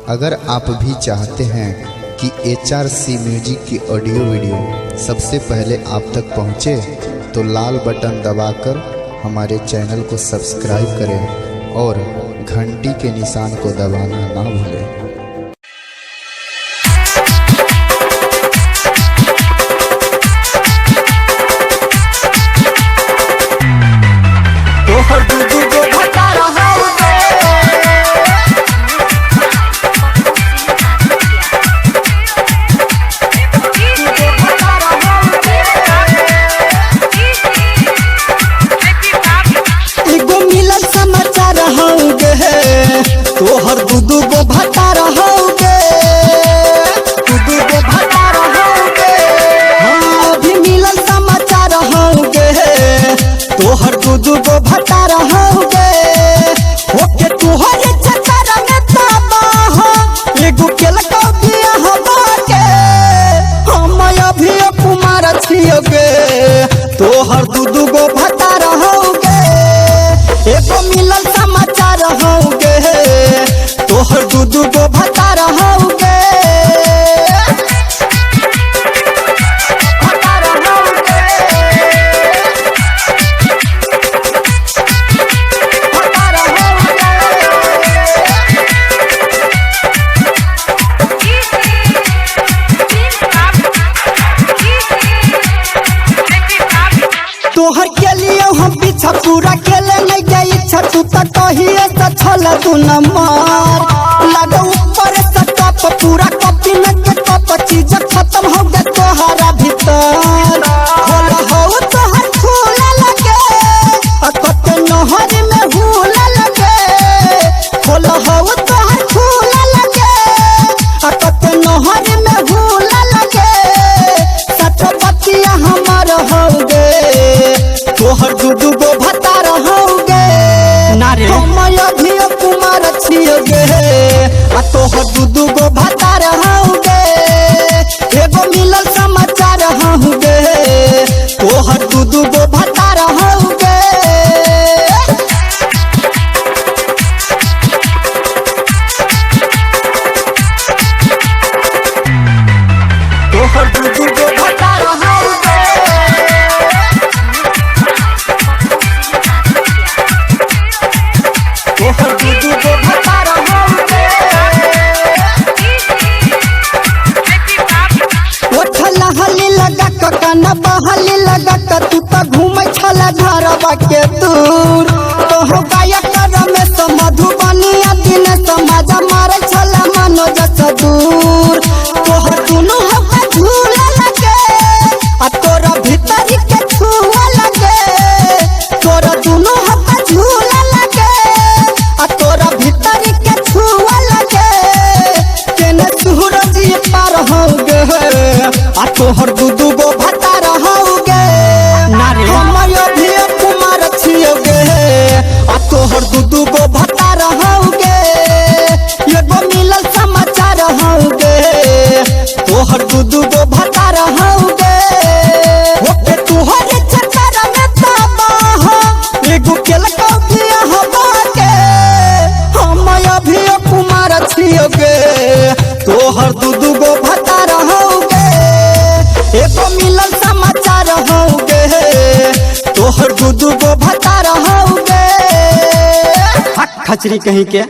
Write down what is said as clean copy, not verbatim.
अगर आप भी चाहते हैं कि HRC म्यूजिक की ऑडियो वीडियो सबसे पहले आप तक पहुंचे, तो लाल बटन दबाकर हमारे चैनल को सब्सक्राइब करें और घंटी के निशान को दबाना ना भूलें। तोहर दूधू गो भटा रहोगे, दूधू गो भटा रहोगे। हाँ अभी मिलल समाचार रहोगे, तोहर दूधू गो भटा रहोगे। ओके तोहरे चक्कर में तबाह एगो केल को दिया हवाके। हम अभी कुमार छियोगे, तोहर दूधू गो भटा रहोगे। एगो मिलल समाचार रहोगे, तोहर दूधू गो भटा रहोगे। भटा रहोगे, भटा रहोगे। तोहर के लिए हम पीछा पूरा केले नहीं गई इच्छा, तू तक कहिए तो छल तू नंबर लगा ऊपर से कप पूरा कॉपी में के कप चीज खत्म हो गए तोहरा भीतर। होला हो तोहर फूला लगे अकत नहर में हुला लगे। होला हो तोहर फूला लगे अकत नहर में हुला लगे। सच बतिया हमार होगे, तोहर दूधू गो भटा रहोगे। हम अभी कुमार छियोगे, आ तोहर दूधू गो भटा रहोगे। एगो मिलल समाचार रहोगे, तोहर दूधू गो भटा रहोगे। तोहर दूधू गो भटा रहोगे, तोहर दूधू गो भटा रहोगे। ओठला हली लगा ककाना बहली लगा क तू त घूमै छला घरवा के दूर। तोहो गायक में तो मधुबनिया दिन समाज मारे छला मनोज से दूर। तोहर दुनू हवा झूला लगे आ तोरा भीतरी के छुआ लगे। तोरा दुनू हवा झूला लगे आ तोरा भीतरी के छुआ लगे। केने सूरज पार होगे, आ तोहर दूधू गो भटा रहोगे। हम अभी कुमार छियोगे, आ तोहर दूधू गो भटा रहोगे। एगो मिलल समाचार रहोगे, तोहर दूधू गो भटा रहोगे। ओके तोहरे चक्कर में तबाह एगो केल को दिया हवाके। हम अभी कुमार छियोगे, तोहर दूधू गो भटा रहोगे। एगो मिलल समाचार रहोगे, तोहर दूधू गो भटा रहोगे। खचरी कहीं के।